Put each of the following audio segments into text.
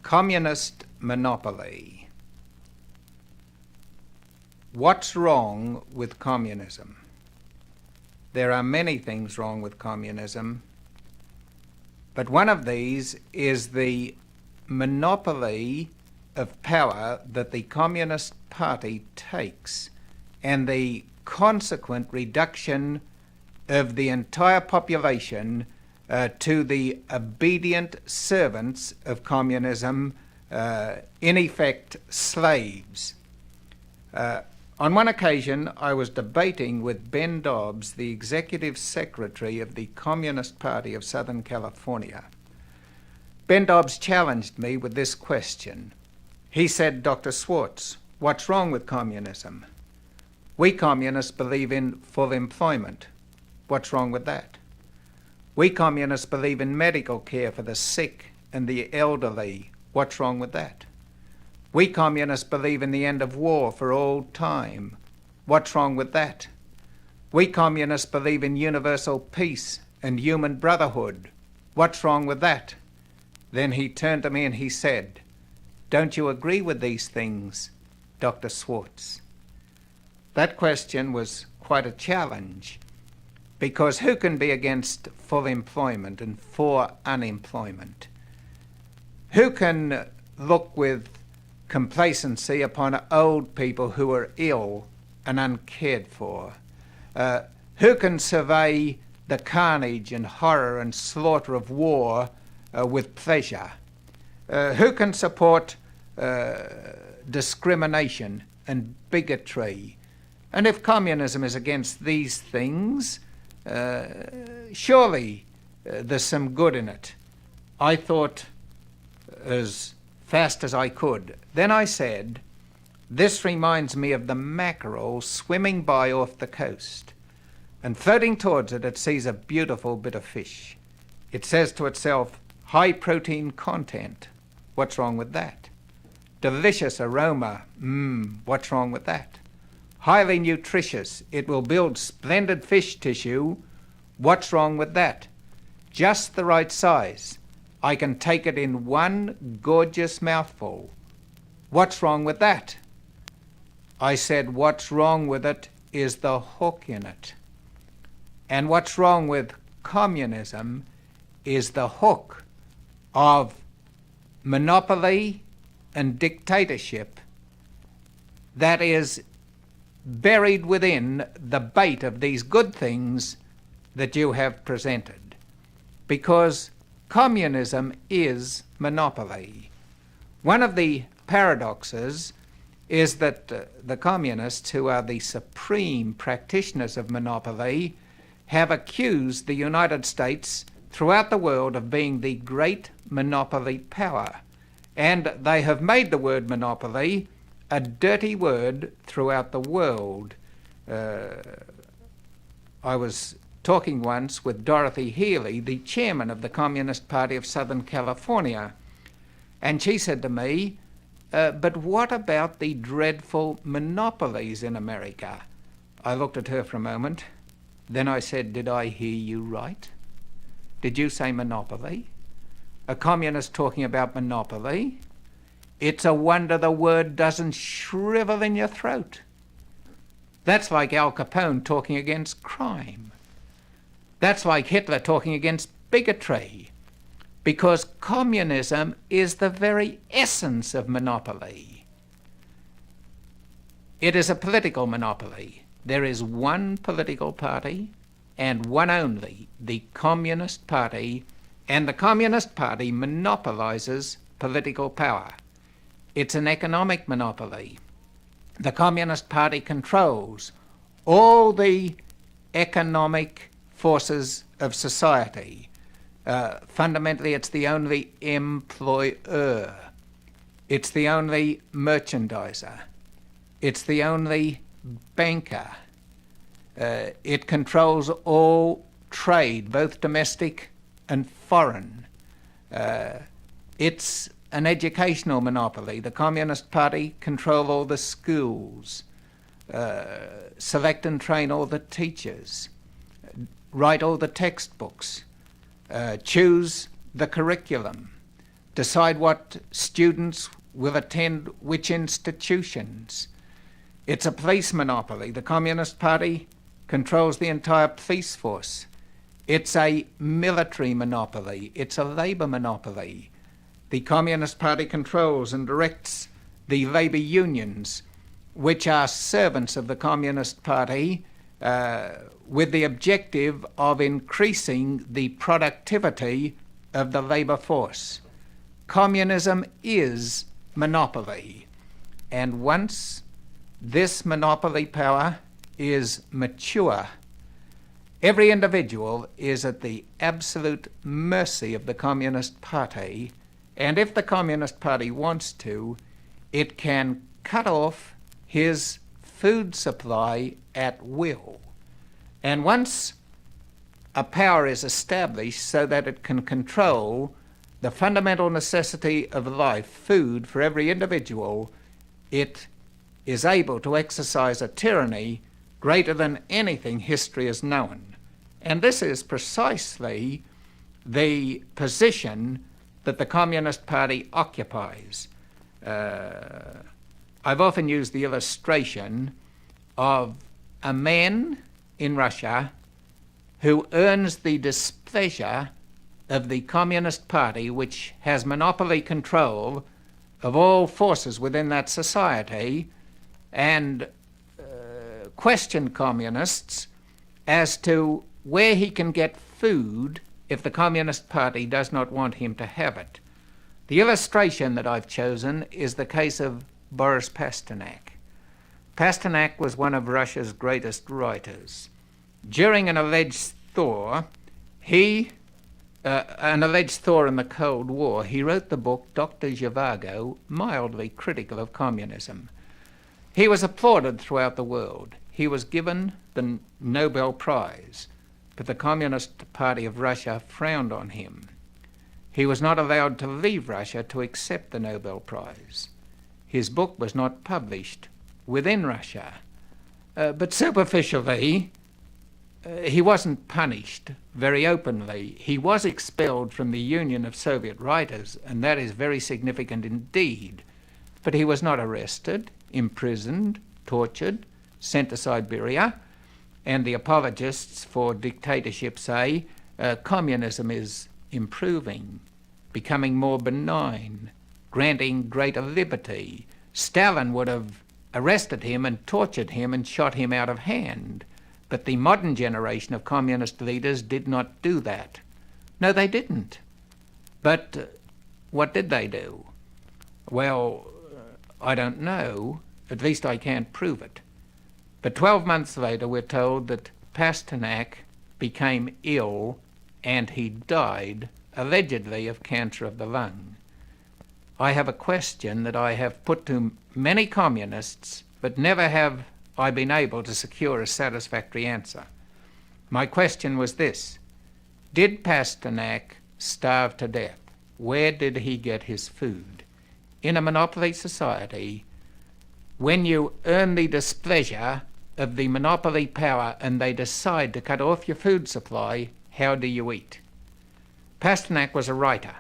Communist monopoly. What's wrong with communism? There are many things wrong with communism, but one of these is the monopoly of power that the Communist Party takes and the consequent reduction of the entire population to the obedient servants of communism, in effect slaves. On one occasion, I was debating with Ben Dobbs, the executive secretary of the Communist Party of Southern California. Ben Dobbs challenged me with this question. He said, "Dr. Schwarz, what's wrong with communism? We communists believe in full employment. What's wrong with that? We communists believe in medical care for the sick and the elderly. What's wrong with that? We communists believe in the end of war for all time. What's wrong with that? We communists believe in universal peace and human brotherhood. What's wrong with that?" Then he turned to me and he said, "Don't you agree with these things, Dr. Schwarz?" That question was quite a challenge, because who can be against full employment and for unemployment? Who can look with complacency upon old people who are ill and uncared for? Who can survey the carnage and horror and slaughter of war with pleasure? Who can support discrimination and bigotry? And if communism is against these things, surely there's some good in it. I thought as fast as I could. Then I said, "This reminds me of the mackerel swimming by off the coast, and floating towards it, it sees a beautiful bit of fish. It says to itself, 'High protein content.' What's wrong with that? Delicious aroma. What's wrong with that? Highly nutritious. It will build splendid fish tissue. What's wrong with that? Just the right size. I can take it in one gorgeous mouthful. What's wrong with that?" I said, "What's wrong with it is the hook in it. And what's wrong with communism is the hook of monopoly and dictatorship that is buried within the bait of these good things that you have presented. Because communism is monopoly. One of the paradoxes is that the communists, who are the supreme practitioners of monopoly, have accused the United States throughout the world of being the great monopoly power. And they have made the word monopoly a dirty word throughout the world. I was talking once with Dorothy Healy, the chairman of the Communist Party of Southern California, and she said to me, "But what about the dreadful monopolies in America?" I looked at her for a moment. Then I said, "Did I hear you right? Did you say monopoly? A communist talking about monopoly? It's a wonder the word doesn't shrivel in your throat. That's like Al Capone talking against crime. That's like Hitler talking against bigotry, because communism is the very essence of monopoly. It is a political monopoly. There is one political party and one only, the Communist Party, and the Communist Party monopolizes political power. It's an economic monopoly. The Communist Party controls all the economic forces of society. Fundamentally, it's the only employer. It's the only merchandiser. It's the only banker. It controls all trade, both domestic and foreign. It's an educational monopoly. The Communist Party control all the schools, select and train all the teachers, write all the textbooks, choose the curriculum, decide what students will attend which institutions. It's a police monopoly. The Communist Party controls the entire police force. It's a military monopoly. It's a labour monopoly. The Communist Party controls and directs the labour unions, which are servants of the Communist Party, with the objective of increasing the productivity of the labour force. Communism is monopoly, and once this monopoly power is mature, every individual is at the absolute mercy of the Communist Party, and if the Communist Party wants to, it can cut off his food supply at will. And once a power is established so that it can control the fundamental necessity of life, food for every individual, it is able to exercise a tyranny greater than anything history has known. And this is precisely the position that the Communist Party occupies. I've often used the illustration of a man in Russia who earns the displeasure of the Communist Party, which has monopoly control of all forces within that society, and question communists as to where he can get food if the Communist Party does not want him to have it. The illustration that I've chosen is the case of Boris Pasternak. Pasternak was one of Russia's greatest writers. During an alleged thaw in the Cold War, he wrote the book Dr. Zhivago, mildly critical of communism. He was applauded throughout the world. He was given the Nobel Prize, but the Communist Party of Russia frowned on him. He was not allowed to leave Russia to accept the Nobel Prize. His book was not published within Russia, but superficially, he wasn't punished very openly. He was expelled from the Union of Soviet Writers, and that is very significant indeed. But he was not arrested, imprisoned, tortured, sent to Siberia, and the apologists for dictatorship say communism is improving, becoming more benign, granting greater liberty. Stalin would have arrested him and tortured him and shot him out of hand. But the modern generation of communist leaders did not do that. No, they didn't. But what did they do? Well, I don't know. At least I can't prove it. But 12 months later, we're told that Pasternak became ill and he died, allegedly of cancer of the lung. I have a question that I have put to many communists, but never have I been able to secure a satisfactory answer. My question was this: did Pasternak starve to death? Where did he get his food? In a monopoly society, when you earn the displeasure of the monopoly power and they decide to cut off your food supply, how do you eat? Pasternak was a writer.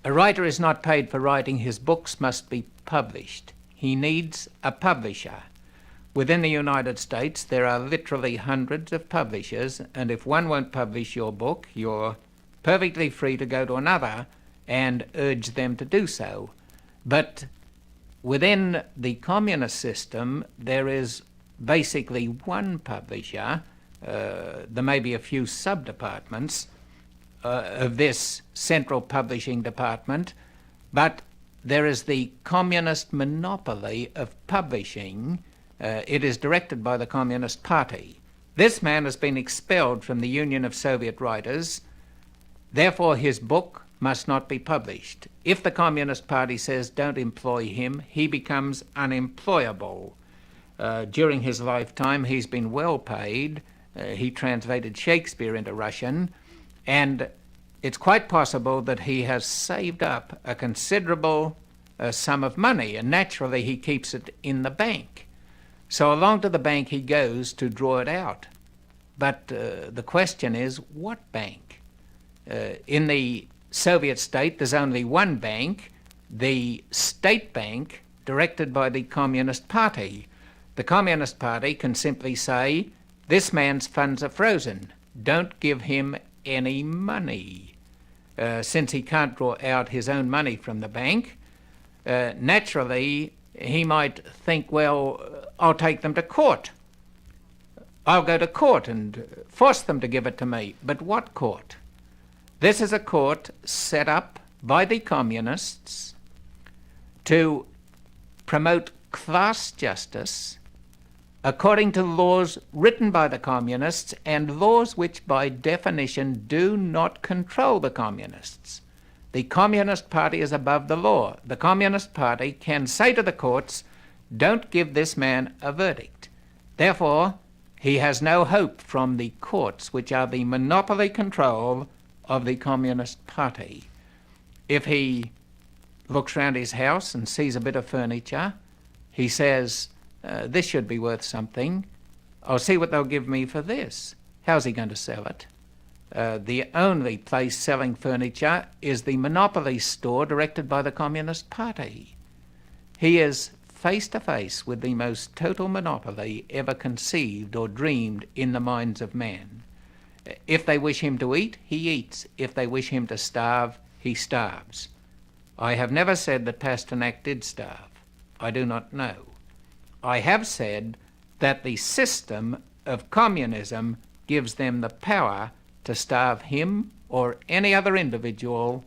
A writer is not paid for writing. His books must be published. He needs a publisher. Within the United States, there are literally hundreds of publishers, and if one won't publish your book, you're perfectly free to go to another and urge them to do so. But within the communist system, there is basically one publisher. There may be a few sub-departments of this central publishing department, but there is the communist monopoly of publishing. It is directed by the Communist Party. This man has been expelled from the Union of Soviet Writers, therefore his book must not be published. If the Communist Party says don't employ him, he becomes unemployable. During his lifetime, he's been well paid. He translated Shakespeare into Russian, and it's quite possible that he has saved up a considerable sum of money, and naturally he keeps it in the bank. So along to the bank he goes to draw it out. But the question is, what bank? In the Soviet state, there's only one bank, the State Bank, directed by the Communist Party. The Communist Party can simply say, this man's funds are frozen. Don't give him any money. Since he can't draw out his own money from the bank, naturally he might think, well, I'll take them to court. I'll go to court and force them to give it to me. But what court? This is a court set up by the communists to promote class justice according to laws written by the communists and laws which by definition do not control the communists. The Communist Party is above the law. The Communist Party can say to the courts, don't give this man a verdict. Therefore, he has no hope from the courts, which are the monopoly control of the Communist Party. If he looks round his house and sees a bit of furniture, he says, this should be worth something. I'll see what they'll give me for this. How's he going to sell it? The only place selling furniture is the monopoly store directed by the Communist Party. He is face to face with the most total monopoly ever conceived or dreamed in the minds of man. If they wish him to eat, he eats. If they wish him to starve, he starves. I have never said that Pasternak did starve. I do not know. I have said that the system of communism gives them the power to starve him or any other individual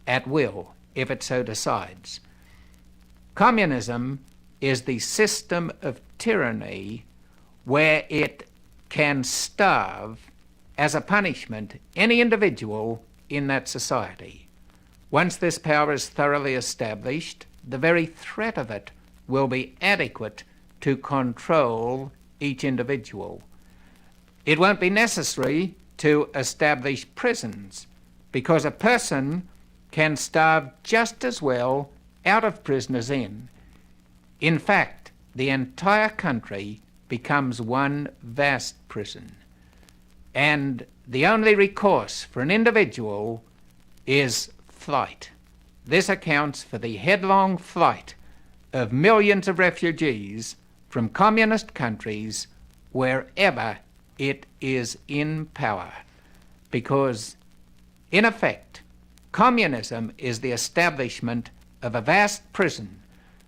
at will, if it so decides. Communism is the system of tyranny where it can starve as a punishment any individual in that society. Once this power is thoroughly established, the very threat of it will be adequate to control each individual. It won't be necessary to establish prisons, because a person can starve just as well out of prisoners' inn. In fact, the entire country becomes one vast prison, and the only recourse for an individual is flight. This accounts for the headlong flight of millions of refugees from communist countries wherever it is in power, because, in effect, communism is the establishment of a vast prison,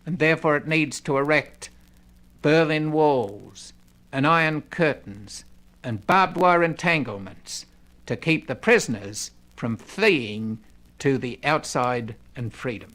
and therefore it needs to erect Berlin walls and iron curtains and barbed wire entanglements to keep the prisoners from fleeing to the outside and freedom.